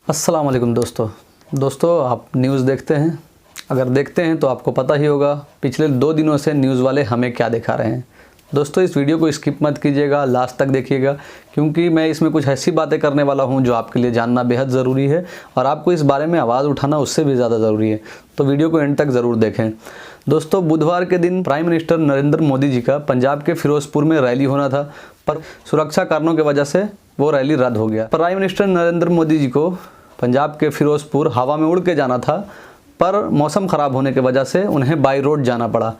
अस्सलाम वालेकुम दोस्तों आप न्यूज़ देखते हैं। अगर देखते हैं तो आपको पता ही होगा पिछले 2 दिनों से न्यूज़ वाले हमें क्या दिखा रहे हैं। दोस्तों इस वीडियो को स्किप मत कीजिएगा, लास्ट तक देखिएगा, क्योंकि मैं इसमें कुछ ऐसी बातें करने वाला हूं जो आपके लिए जानना बेहद ज़रूरी है और आपको इस बारे में आवाज़ उठाना उससे भी ज़्यादा ज़रूरी है। तो वीडियो को एंड तक ज़रूर देखें। दोस्तों बुधवार के दिन प्राइम मिनिस्टर नरेंद्र मोदी जी का पंजाब के फिरोजपुर में रैली होना था, पर सुरक्षा कारणों की वजह से वो रैली रद्द हो गया। प्राइम मिनिस्टर नरेंद्र मोदी जी को पंजाब के फिरोजपुर हवा में उड़ के जाना था, पर मौसम ख़राब होने की वजह से उन्हें बाई रोड जाना पड़ा।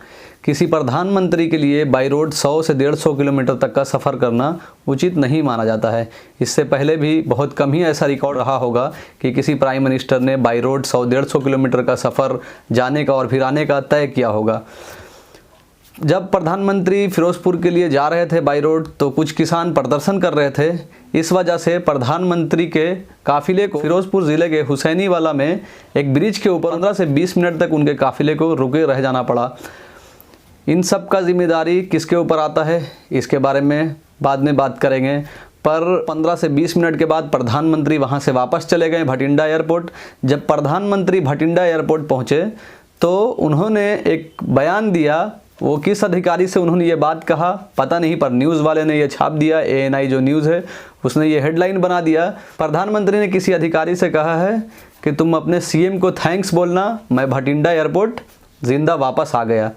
किसी प्रधानमंत्री के लिए बाई रोड 100 से 150 किलोमीटर तक का सफ़र करना उचित नहीं माना जाता है। इससे पहले भी बहुत कम ही ऐसा रिकॉर्ड रहा होगा कि किसी प्राइम मिनिस्टर ने बाई रोड 100-150 किलोमीटर का सफ़र जाने का और फिर आने का तय किया होगा। जब प्रधानमंत्री फिरोजपुर के लिए जा रहे थे बाई रोड, तो कुछ किसान प्रदर्शन कर रहे थे। इस वजह से प्रधानमंत्री के काफ़िले को फिरोजपुर ज़िले के हुसैनीवाला में एक ब्रिज के ऊपर 15 से 20 मिनट तक उनके काफ़िले को रुके रह जाना पड़ा। इन सब का जिम्मेदारी किसके ऊपर आता है, इसके बारे में बाद में बात करेंगे। पर 15 से 20 मिनट के बाद प्रधानमंत्री वहाँ से वापस चले गए भटिंडा एयरपोर्ट। जब प्रधानमंत्री भटिंडा एयरपोर्ट पहुँचे तो उन्होंने एक बयान दिया। वो किस अधिकारी से उन्होंने ये बात कहा पता नहीं, पर न्यूज़ वाले ने ये छाप दिया। ANI जो न्यूज़ है उसने ये हेडलाइन बना दिया। प्रधानमंत्री ने किसी अधिकारी से कहा है कि तुम अपने CM को थैंक्स बोलना, मैं भटिंडा एयरपोर्ट ज़िंदा वापस आ गया।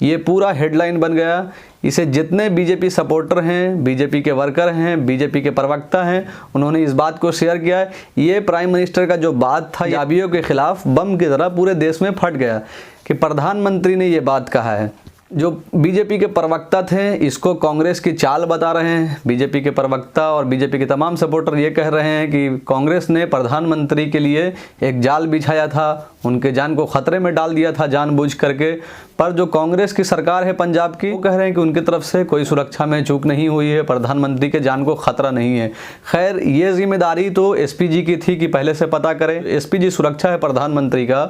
ये पूरा हेडलाइन बन गया। इसे जितने बीजेपी सपोर्टर हैं, बीजेपी के वर्कर हैं, बीजेपी के प्रवक्ता हैं, उन्होंने इस बात को शेयर किया। ये प्राइम मिनिस्टर का जो बात था याबियों के खिलाफ बम की तरह पूरे देश में फट गया कि प्रधानमंत्री ने ये बात कहा है। जो बीजेपी के प्रवक्ता थे इसको कांग्रेस की चाल बता रहे हैं। बीजेपी के प्रवक्ता और बीजेपी के तमाम सपोर्टर ये कह रहे हैं कि कांग्रेस ने प्रधानमंत्री के लिए एक जाल बिछाया था, उनके जान को खतरे में डाल दिया था जानबूझ करके। पर जो कांग्रेस की सरकार है पंजाब की, वो कह रहे हैं कि उनकी तरफ से कोई सुरक्षा में चूक नहीं हुई है, प्रधानमंत्री के जान को खतरा नहीं है। खैर ये जिम्मेदारी तो SPG की थी कि पहले से पता करें। SPG सुरक्षा है प्रधानमंत्री का,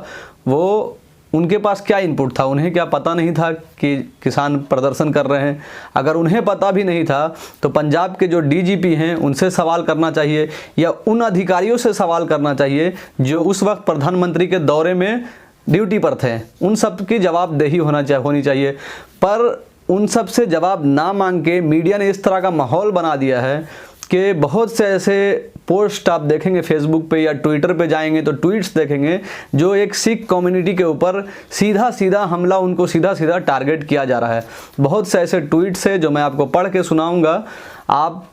वो उनके पास क्या इनपुट था? उन्हें क्या पता नहीं था कि किसान प्रदर्शन कर रहे हैं? अगर उन्हें पता भी नहीं था तो पंजाब के जो DGP हैं उनसे सवाल करना चाहिए, या उन अधिकारियों से सवाल करना चाहिए जो उस वक्त प्रधानमंत्री के दौरे में ड्यूटी पर थे। उन सब की जवाबदेही होनी चाहिए। पर उन सब से जवाब ना मांग के मीडिया ने इस तरह का माहौल बना दिया है कि बहुत से ऐसे पोस्ट आप देखेंगे फेसबुक पे या ट्विटर पे जाएंगे तो ट्वीट्स देखेंगे जो एक सिख कम्युनिटी के ऊपर सीधा सीधा हमला, उनको सीधा सीधा टारगेट किया जा रहा है। बहुत से ऐसे ट्वीट्स है जो मैं आपको पढ़ के सुनाऊंगा। आप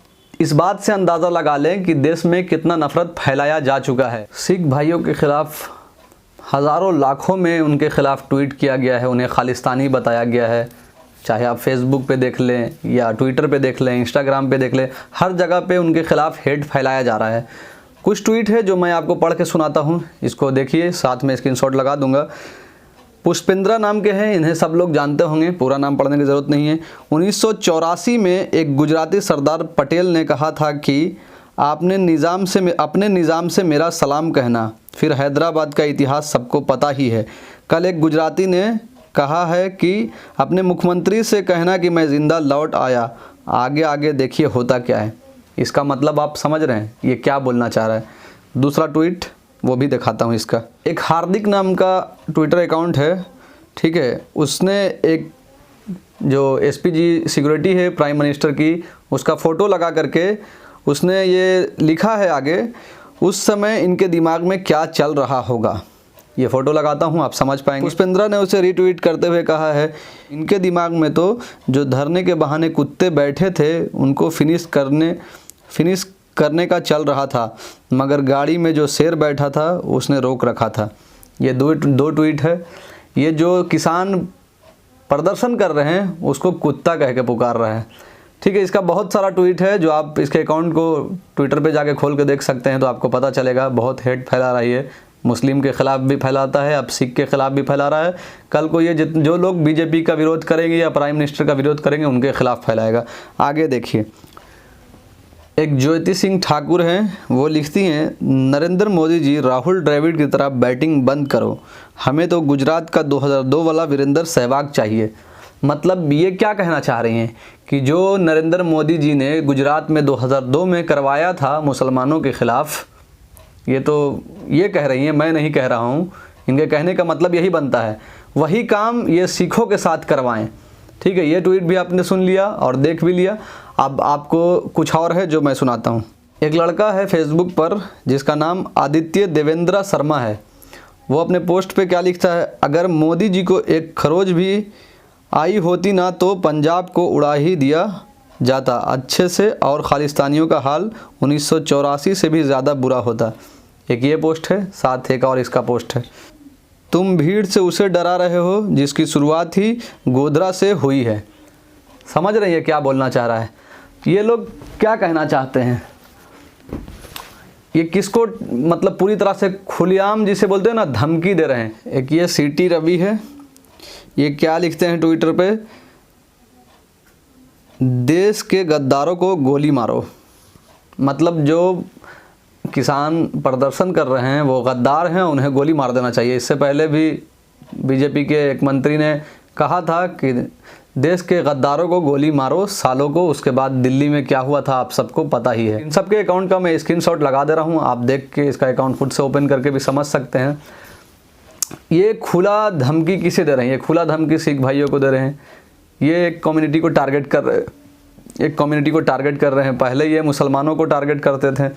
इस बात से अंदाज़ा लगा लें कि देश में कितना नफरत फैलाया जा चुका है। सिख भाइयों के खिलाफ हज़ारों लाखों में उनके खिलाफ ट्वीट किया गया है, उन्हें खालिस्तानी बताया गया है। चाहे आप फेसबुक पे देख लें या ट्विटर पे देख लें, इंस्टाग्राम पे देख लें, हर जगह पे उनके खिलाफ हेट फैलाया जा रहा है। कुछ ट्वीट है जो मैं आपको पढ़ के सुनाता हूँ, इसको देखिए, साथ में स्क्रीनशॉट लगा दूंगा। पुष्पेंद्रा नाम के हैं, इन्हें सब लोग जानते होंगे, पूरा नाम पढ़ने की ज़रूरत नहीं है। 1984 में एक गुजराती सरदार पटेल ने कहा था कि अपने निज़ाम से मेरा सलाम कहना। फिर हैदराबाद का इतिहास सबको पता ही है। कल एक गुजराती ने कहा है कि अपने मुख्यमंत्री से कहना कि मैं ज़िंदा लौट आया। आगे आगे देखिए होता क्या है। इसका मतलब आप समझ रहे हैं ये क्या बोलना चाह रहा है। दूसरा ट्वीट वो भी दिखाता हूँ इसका। एक हार्दिक नाम का ट्विटर अकाउंट है, ठीक है, उसने एक जो SPG सिक्योरिटी है प्राइम मिनिस्टर की, उसका फ़ोटो लगा करके उसने ये लिखा है आगे, उस समय इनके दिमाग में क्या चल रहा होगा। ये फ़ोटो लगाता हूँ, आप समझ पाएंगे। पुष्पेंद्रा ने उसे रीट्वीट करते हुए कहा है, इनके दिमाग में तो जो धरने के बहाने कुत्ते बैठे थे उनको फिनिश करने का चल रहा था, मगर गाड़ी में जो शेर बैठा था उसने रोक रखा था। ये दो ट्वीट है। ये जो किसान प्रदर्शन कर रहे हैं उसको कुत्ता कह के पुकार रहा है, ठीक है। इसका बहुत सारा ट्वीट है जो आप इसके अकाउंट को ट्विटर पे जाके खोल के देख सकते हैं, तो आपको पता चलेगा। बहुत हेट फैला रही है, मुस्लिम के ख़िलाफ़ भी फैलाता है, अब सिख के ख़िलाफ़ भी फैला रहा है। कल को ये जो लोग बीजेपी का विरोध करेंगे या प्राइम मिनिस्टर का विरोध करेंगे उनके खिलाफ़ फैलाएगा। आगे देखिए, एक ज्योति सिंह ठाकुर हैं, वो लिखती हैं, नरेंद्र मोदी जी राहुल द्रविड़ की तरह बैटिंग बंद करो, हमें तो गुजरात का 2002 वाला वीरेंद्र सहवाग चाहिए। मतलब ये क्या कहना चाह रही हैं कि जो नरेंद्र मोदी जी ने गुजरात में 2002 में करवाया था मुसलमानों के ख़िलाफ़, ये कह रही हैं, मैं नहीं कह रहा हूँ। इनके कहने का मतलब यही बनता है, वही काम ये सिखों के साथ करवाएं। ठीक है, ये ट्वीट भी आपने सुन लिया और देख भी लिया। अब आपको कुछ और है जो मैं सुनाता हूँ। एक लड़का है फेसबुक पर जिसका नाम आदित्य देवेंद्र शर्मा है। वो अपने पोस्ट पे क्या लिखता है, अगर मोदी जी को एक खरोच भी आई होती ना तो पंजाब को उड़ा ही दिया जाता अच्छे से, और खालिस्तानियों का हाल 1984 से भी ज़्यादा बुरा होता। एक ये पोस्ट है, साथ एक और इसका पोस्ट है, तुम भीड़ से उसे डरा रहे हो जिसकी शुरुआत ही गोधरा से हुई है। समझ रही है क्या बोलना चाह रहा है? ये लोग क्या कहना चाहते हैं? ये किसको मतलब पूरी तरह से खुलेआम जिसे बोलते हैं ना, धमकी दे रहे हैं। एक ये सीटी रवि है, ये क्या लिखते हैं ट्विटर पे, देश के गद्दारों को गोली मारो। मतलब जो किसान प्रदर्शन कर रहे हैं वो गद्दार हैं, उन्हें गोली मार देना चाहिए। इससे पहले भी बीजेपी के एक मंत्री ने कहा था कि देश के गद्दारों को गोली मारो सालों को। उसके बाद दिल्ली में क्या हुआ था आप सबको पता ही है। इन सबके अकाउंट का मैं स्क्रीनशॉट लगा दे रहा हूँ, आप देख के इसका अकाउंट खुद से ओपन करके भी समझ सकते हैं। ये खुला धमकी किसे दे रहे हैं? ये खुला धमकी सिख भाइयों को दे रहे हैं। ये एक कम्युनिटी को टारगेट कर रहे हैं। पहले ये मुसलमानों को टारगेट करते थे,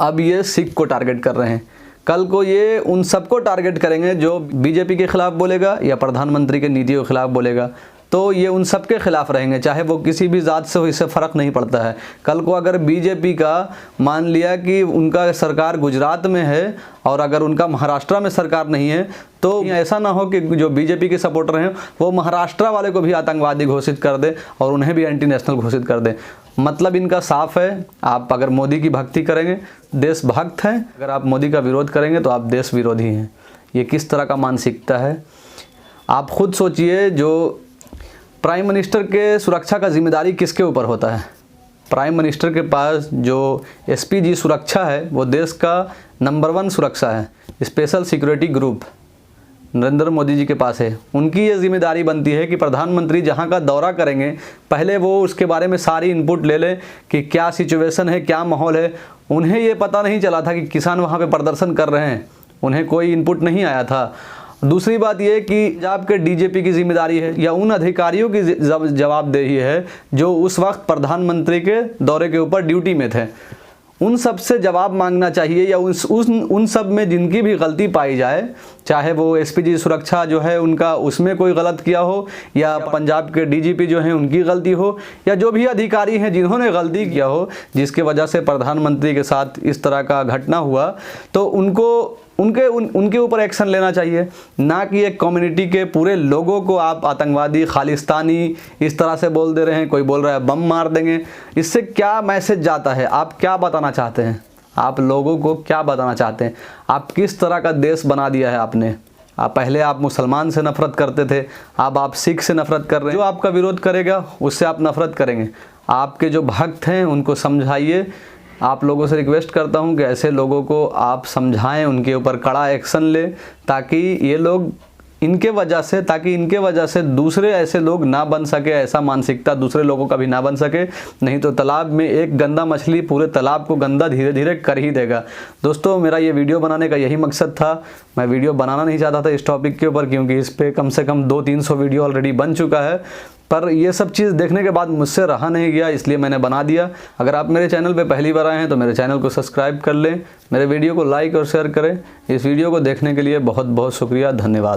अब ये सिख को टारगेट कर रहे हैं। कल को ये उन सबको टारगेट करेंगे जो बीजेपी के खिलाफ बोलेगा या प्रधानमंत्री के नीतियों के खिलाफ बोलेगा, तो ये उन सब के खिलाफ रहेंगे, चाहे वो किसी भी ज़ात से हो, इससे फ़र्क नहीं पड़ता है। कल को अगर बीजेपी का मान लिया कि उनका सरकार गुजरात में है और अगर उनका महाराष्ट्र में सरकार नहीं है, तो ऐसा ना हो कि जो बीजेपी के सपोर्टर हैं वो महाराष्ट्र वाले को भी आतंकवादी घोषित कर दे और उन्हें भी एंटी नेशनल घोषित कर दे। मतलब इनका साफ है, आप अगर मोदी की भक्ति करेंगे देशभक्त हैं, अगर आप मोदी का विरोध करेंगे तो आप देश विरोधी हैं। ये किस तरह का मानसिकता है आप खुद सोचिए। जो प्राइम मिनिस्टर के सुरक्षा का जिम्मेदारी किसके ऊपर होता है? प्राइम मिनिस्टर के पास जो एसपीजी सुरक्षा है वो देश का नंबर 1 सुरक्षा है। Special security group Narendra Modi ji के पास है। उनकी ये जिम्मेदारी बनती है कि प्रधानमंत्री जहां का दौरा करेंगे पहले वो उसके बारे में सारी इनपुट ले ले कि क्या सिचुएशन है, क्या माहौल है। उन्हें ये पता नहीं चला था कि किसान वहां पे प्रदर्शन कर रहे हैं, उन्हें कोई इनपुट नहीं आया था। दूसरी बात यह कि पंजाब के डीजीपी की जिम्मेदारी है या उन अधिकारियों की जवाबदेही है जो उस वक्त प्रधानमंत्री के दौरे के ऊपर ड्यूटी में थे। उन सब से जवाब मांगना चाहिए, या उन सब में जिनकी भी गलती पाई जाए, चाहे वो एसपीजी सुरक्षा जो है उनका उसमें कोई गलत किया हो, या पंजाब के डीजीपी जो हैं उनकी गलती हो, या जो भी अधिकारी हैं जिन्होंने गलती किया हो जिसके वजह से प्रधानमंत्री के साथ इस तरह का घटना हुआ, तो उनके ऊपर एक्शन लेना चाहिए। ना कि एक कम्युनिटी के पूरे लोगों को आप आतंकवादी, खालिस्तानी इस तरह से बोल दे रहे हैं। कोई बोल रहा है बम मार देंगे। इससे क्या मैसेज जाता है? आप क्या बताना चाहते हैं? आप लोगों को क्या बताना चाहते हैं? आप किस तरह का देश बना दिया है आपने? पहले आप मुसलमान से नफरत करते थे, अब आप सिख से नफरत कर रहे हैं। जो आपका विरोध करेगा उससे आप नफरत करेंगे। आपके जो भक्त हैं उनको समझाइए। आप लोगों से रिक्वेस्ट करता हूं कि ऐसे लोगों को आप समझाएं, उनके ऊपर कड़ा एक्शन लें, ताकि इनके वजह से दूसरे ऐसे लोग ना बन सके, ऐसा मानसिकता दूसरे लोगों का भी ना बन सके। नहीं तो तालाब में एक गंदा मछली पूरे तालाब को गंदा धीरे धीरे कर ही देगा। दोस्तों, मेरा ये वीडियो बनाने का यही मकसद था। मैं वीडियो बनाना नहीं चाहता था इस टॉपिक के ऊपर, क्योंकि इस पर कम से कम 200-300 वीडियो ऑलरेडी बन चुका है, पर ये सब चीज़ देखने के बाद मुझसे रहा नहीं गया, इसलिए मैंने बना दिया। अगर आप मेरे चैनल पे पहली बार आए हैं तो मेरे चैनल को सब्सक्राइब कर लें, मेरे वीडियो को लाइक और शेयर करें। इस वीडियो को देखने के लिए बहुत बहुत शुक्रिया, धन्यवाद।